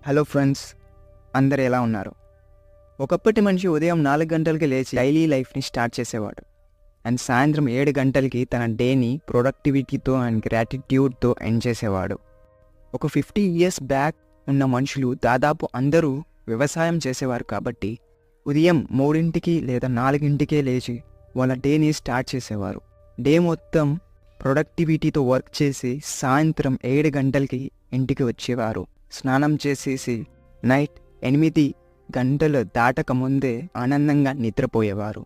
Hello friends, అందరు ఎలా ఉన్నారు? ఒకప్పటి మనిషి ఉదయం 4 గంటలకి లేచి డైలీ లైఫ్ని స్టార్ట్ చేసేవాడు. అండ్ సాయంత్రం 7 గంటలకి తన డేని ప్రొడక్టివిటీతో అండ్ గ్రాటిట్యూడ్తో ఎండ్ చేసేవాడు. ఒక 50 ఇయర్స్ బ్యాక్ ఉన్న మనుషులు దాదాపు అందరూ వ్యవసాయం చేసేవారు కాబట్టి ఉదయం 3 లేదా 4కే లేచి వాళ్ళ డేని స్టార్ట్ చేసేవారు. డే మొత్తం ప్రొడక్టివిటీతో వర్క్ చేసి సాయంత్రం 7 గంటలకి ఇంటికి వచ్చేవారు. స్నానం చేసేసి నైట్ 8 గంటలు దాటక ముందే ఆనందంగా నిద్రపోయేవారు.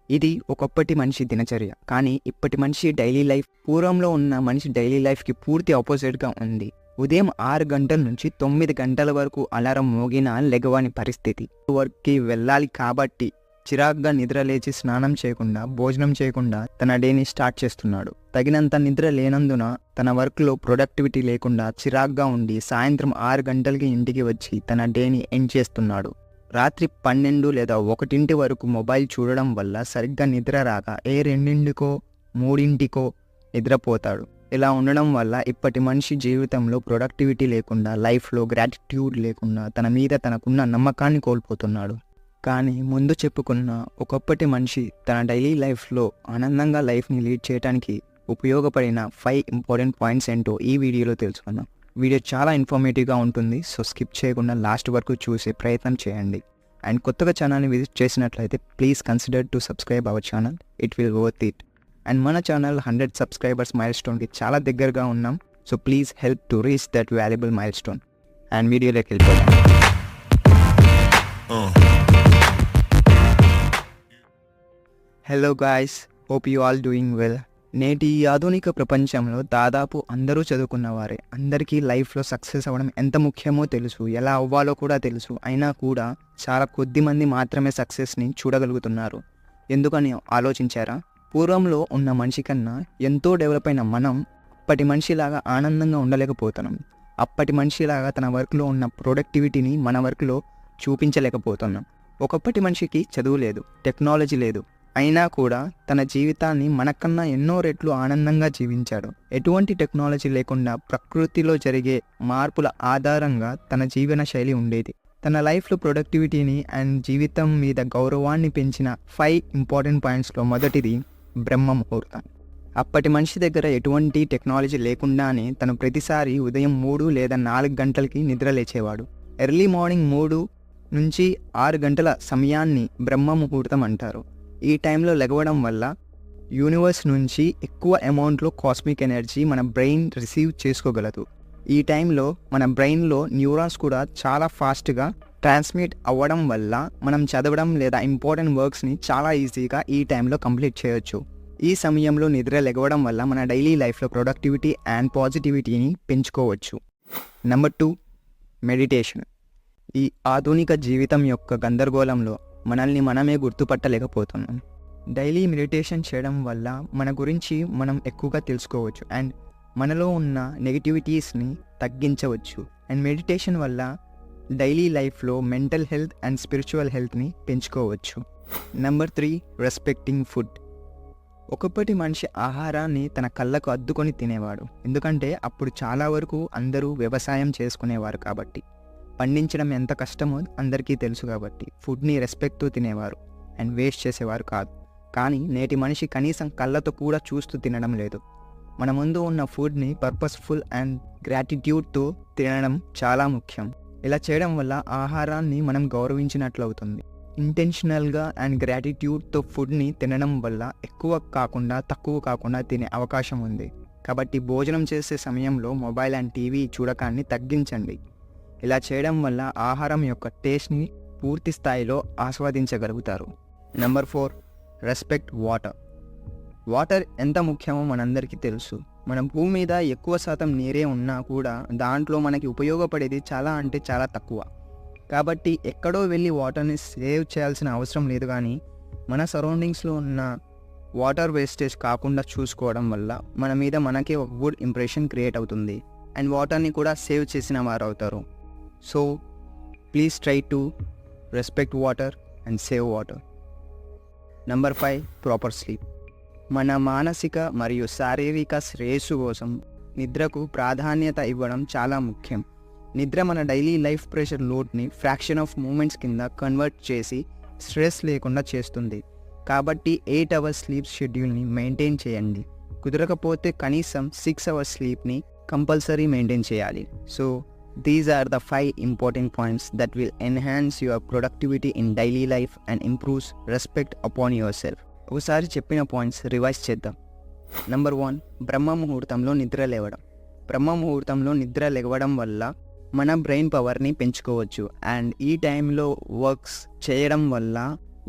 ఇది ఒకప్పటి మనిషి దినచర్య. కానీ ఇప్పటి మనిషి డైలీ లైఫ్, పూర్వంలో ఉన్న మనిషి డైలీ లైఫ్కి పూర్తి ఆపోజిట్గా ఉంది. ఉదయం 6 గంటల నుంచి 9 గంటల వరకు అలారం మోగినా లెగవని పరిస్థితి. వర్క్కి వెళ్ళాలి కాబట్టి చిరాగ్గా నిద్ర లేచి స్నానం చేయకుండా, భోజనం చేయకుండా తన డేని స్టార్ట్ చేస్తున్నాడు. తగినంత నిద్ర లేనందున తన వర్క్లో ప్రొడక్టివిటీ లేకుండా చిరాగ్గా ఉండి సాయంత్రం 6 గంటలకి ఇంటికి వచ్చి తన డేని ఎండ్ చేస్తున్నాడు. రాత్రి 12 లేదా 1 వరకు మొబైల్ చూడడం వల్ల సరిగ్గా నిద్ర రాక 2కో 3కో నిద్రపోతాడు. ఇలా ఉండడం వల్ల ఇప్పటి మనిషి జీవితంలో ప్రొడక్టివిటీ లేకుండా, లైఫ్లో గ్రాటిట్యూడ్ లేకుండా తన మీద తనకున్న నమ్మకాన్ని కోల్పోతున్నాడు. కానీ ముందు చెప్పుకున్న ఒకప్పటి మనిషి తన డైలీ లైఫ్లో ఆనందంగా లైఫ్ని లీడ్ చేయడానికి ఉపయోగపడిన 5 ఇంపార్టెంట్ పాయింట్స్ ఏంటో ఈ వీడియోలో తెలుసుకుందాం. వీడియో చాలా ఇన్ఫర్మేటివ్గా ఉంటుంది, సో స్కిప్ చేయకుండా లాస్ట్ వరకు చూసే ప్రయత్నం చేయండి. అండ్ కొత్తగా ఛానల్ని విజిట్ చేసినట్లయితే please consider to subscribe our channel. It will worth it. And మన ఛానల్ 100 సబ్స్క్రైబర్స్ మైల్ స్టోన్కి చాలా దగ్గరగా ఉన్నాం. So please help to reach that valuable mile stone. And వీడియోలోకి వెళ్ళిపోతాం. Hello guys, hope you all doing well. నేటి ఈ ఆధునిక ప్రపంచంలో దాదాపు అందరూ చదువుకున్నవారే. అందరికీ లైఫ్లో సక్సెస్ అవ్వడం ఎంత ముఖ్యమో తెలుసు, ఎలా అవ్వాలో కూడా తెలుసు. అయినా కూడా చాలా కొద్ది మంది మాత్రమే సక్సెస్ని చూడగలుగుతున్నారు. ఎందుకని ఆలోచించారా? పూర్వంలో ఉన్న మనిషి కన్నా ఎంతో డెవలప్ అయిన మనం అప్పటి మనిషిలాగా ఆనందంగా ఉండలేకపోతున్నాం. అప్పటి మనిషిలాగా తన వర్క్లో ఉన్న ప్రొడక్టివిటీని మన వర్క్లో చూపించలేకపోతున్నాం. ఒకప్పటి మనిషికి చదువు లేదు, టెక్నాలజీ లేదు, అయినా కూడా తన జీవితాన్ని మనకన్నా ఎన్నో రెట్లు ఆనందంగా జీవించాడు. ఎటువంటి టెక్నాలజీ లేకుండా ప్రకృతిలో జరిగే మార్పుల ఆధారంగా తన జీవన శైలి ఉండేది. తన లైఫ్లో ప్రొడక్టివిటీని అండ్ జీవితం మీద గౌరవాన్ని పెంచిన 5 ఇంపార్టెంట్ పాయింట్స్లో మొదటిది బ్రహ్మ ముహూర్తం. అప్పటి మనిషి దగ్గర ఎటువంటి టెక్నాలజీ లేకుండానే తను ప్రతిసారి ఉదయం 3 లేదా 4 గంటలకి నిద్ర లేచేవాడు. ఎర్లీ మార్నింగ్ 3 నుంచి 6 గంటల సమయాన్ని బ్రహ్మ ముహూర్తం అంటారు. ఈ టైంలో లెగవడం వల్ల యూనివర్స్ నుంచి ఎక్కువ అమౌంట్లో కాస్మిక్ ఎనర్జీ మన బ్రెయిన్ రిసీవ్ చేసుకోగలదు. ఈ టైంలో మన బ్రెయిన్లో న్యూరాన్స్ కూడా చాలా ఫాస్ట్గా ట్రాన్స్మిట్ అవ్వడం వల్ల మనం చదవడం లేదా ఇంపార్టెంట్ వర్క్స్ని చాలా ఈజీగా ఈ టైంలో కంప్లీట్ చేయొచ్చు. ఈ సమయంలో నిద్ర లెగవడం వల్ల మన డైలీ లైఫ్లో ప్రొడక్టివిటీ అండ్ పాజిటివిటీని పెంచుకోవచ్చు. Number 2, meditation. ఈ ఆధునిక జీవితం యొక్క గందరగోళంలో మనల్ని మనమే గుర్తుపట్టలేకపోతున్నాం. డైలీ మెడిటేషన్ చేయడం వల్ల మన గురించి మనం ఎక్కువగా తెలుసుకోవచ్చు అండ్ మనలో ఉన్న నెగిటివిటీస్ని తగ్గించవచ్చు. అండ్ మెడిటేషన్ వల్ల డైలీ లైఫ్లో మెంటల్ హెల్త్ అండ్ స్పిరిచువల్ హెల్త్ని పెంచుకోవచ్చు. Number 3, respecting food. ఒకప్పటి మనిషి ఆహారాన్ని తన కళ్ళకు అద్దుకొని తినేవాడు. ఎందుకంటే అప్పుడు చాలా వరకు అందరూ వ్యవసాయం చేసుకునేవారు కాబట్టి, పండించడం ఎంత కష్టమో అందరికీ తెలుసు కాబట్టి ఫుడ్ని రెస్పెక్ట్తో తినేవారు అండ్ వేస్ట్ చేసేవారు కాదు. కానీ నేటి మనిషి కనీసం కళ్ళతో కూడా చూస్తూ తినడం లేదు. మన ముందు ఉన్న ఫుడ్ని పర్పస్ఫుల్ అండ్ గ్రాటిట్యూడ్తో తినడం చాలా ముఖ్యం. ఇలా చేయడం వల్ల ఆహారాన్ని మనం గౌరవించినట్లు అవుతుంది. ఇంటెన్షనల్గా అండ్ గ్రాటిట్యూడ్తో ఫుడ్ని తినడం వల్ల ఎక్కువ కాకుండా తక్కువ కాకుండా తినే అవకాశం ఉంది. కాబట్టి భోజనం చేసే సమయంలో మొబైల్ అండ్ టీవీ చూడకాన్ని తగ్గించండి. ఇలా చేయడం వల్ల ఆహారం యొక్క టేస్ట్ని పూర్తి స్థాయిలో ఆస్వాదించగలుగుతారు. Number 4, respect water. వాటర్ ఎంత ముఖ్యమో మనందరికీ తెలుసు. మన భూమి మీద ఎక్కువ శాతం నీరే ఉన్నా కూడా దాంట్లో మనకి ఉపయోగపడేది చాలా అంటే చాలా తక్కువ. కాబట్టి ఎక్కడో వెళ్ళి వాటర్ని సేవ్ చేయాల్సిన అవసరం లేదు. కానీ మన సరౌండింగ్స్లో ఉన్న వాటర్ వేస్టేజ్ కాకుండా చూసుకోవడం వల్ల మన మీద మనకే ఒక గుడ్ ఇంప్రెషన్ క్రియేట్ అవుతుంది అండ్ వాటర్ని కూడా సేవ్ చేసిన వారు అవుతారు. So please try to respect water and save water. Number 5, proper sleep. మన మానసిక మరియు శారీరక శ్రేయస్సు కోసం నిద్రకు ప్రాధాన్యత ఇవ్వడం చాలా ముఖ్యం. నిద్ర మన డైలీ లైఫ్ ప్రెషర్ లోడ్ని ఫ్రాక్షన్ ఆఫ్ మూమెంట్స్ కింద కన్వర్ట్ చేసి స్ట్రెస్ లేకుండా చేస్తుంది. కాబట్టి 8 అవర్స్ స్లీప్ షెడ్యూల్ని మెయింటైన్ చేయండి. కుదరకపోతే కనీసం 6 అవర్స్ స్లీప్ని కంపల్సరీ మెయింటైన్ చేయాలి. So these are the 5 important points that will enhance your productivity in daily life and improves respect upon your self. ఒకసారి చెప్పిన పాయింట్స్ రివైజ్ చేద్దాం. నెంబర్ 1, బ్రహ్మ ముహూర్తంలో నిద్ర లేవడం. బ్రహ్మ ముహూర్తంలో నిద్ర లేవడం వల్ల మన బ్రెయిన్ పవర్ని పెంచుకోవచ్చు. అండ్ ఈ టైంలో వర్క్స్ చేయడం వల్ల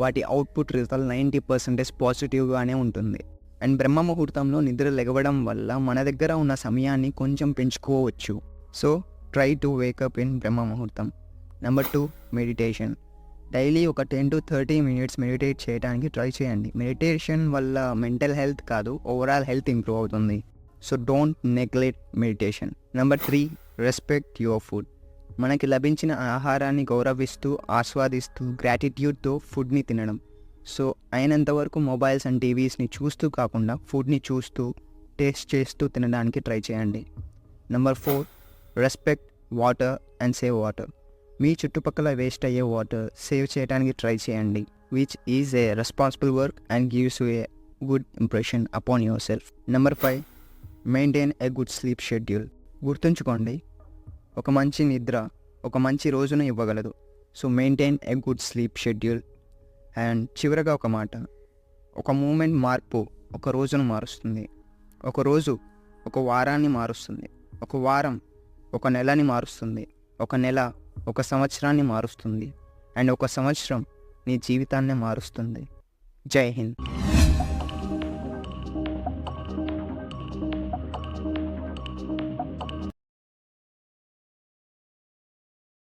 వాటి అవుట్పుట్ రిజల్ట్ 90% పాజిటివ్గానే ఉంటుంది. అండ్ బ్రహ్మ ముహూర్తంలో నిద్ర లేవడం వల్ల మన దగ్గర ఉన్న సమయాన్ని కొంచెం పెంచుకోవచ్చు. So try to wake up in Brahma Muhurtham. Number 2, meditation. Daily ఒక 10 to 30 minutes మెడిటేట్ చేయడానికి ట్రై చేయండి. మెడిటేషన్ వల్ల మెంటల్ హెల్త్ కాదు, ఓవరాల్ హెల్త్ ఇంప్రూవ్ అవుతుంది. So don't neglect meditation. Number 3, respect your food. మనకి లభించిన ఆహారాన్ని గౌరవిస్తూ, ఆస్వాదిస్తూ, గ్రాటిట్యూడ్తో ఫుడ్ని తినడం. సో అయినంత వరకు మొబైల్స్ అండ్ టీవీస్ని చూస్తూ కాకుండా ఫుడ్ని చూస్తూ, టేస్ట్ చేస్తూ తినడానికి ట్రై చేయండి. Number 4, respect water and save water. మీ చుట్టుపక్కల వేస్ట్ అయ్యే వాటర్ సేవ్ చేయడానికి ట్రై చేయండి, which is a responsible work and gives you a good impression upon your self. Number 5, maintain a good sleep schedule. గుర్తుంచుకోండి, ఒక మంచి నిద్ర ఒక మంచి రోజును ఇవ్వగలదు. So maintain a good sleep schedule. And చివరగా ఒక మాట, ఒక మూమెంట్ మార్పు ఒక రోజును మారుస్తుంది, ఒక రోజు ఒక వారాన్ని మారుస్తుంది, ఒక వారం ఒక నెలని మారుస్తుంది, ఒక నెల ఒక సంవత్సరాన్ని మారుస్తుంది, అండ్ ఒక సంవత్సరం నీ జీవితాన్ని మారుస్తుంది. జై హింద్.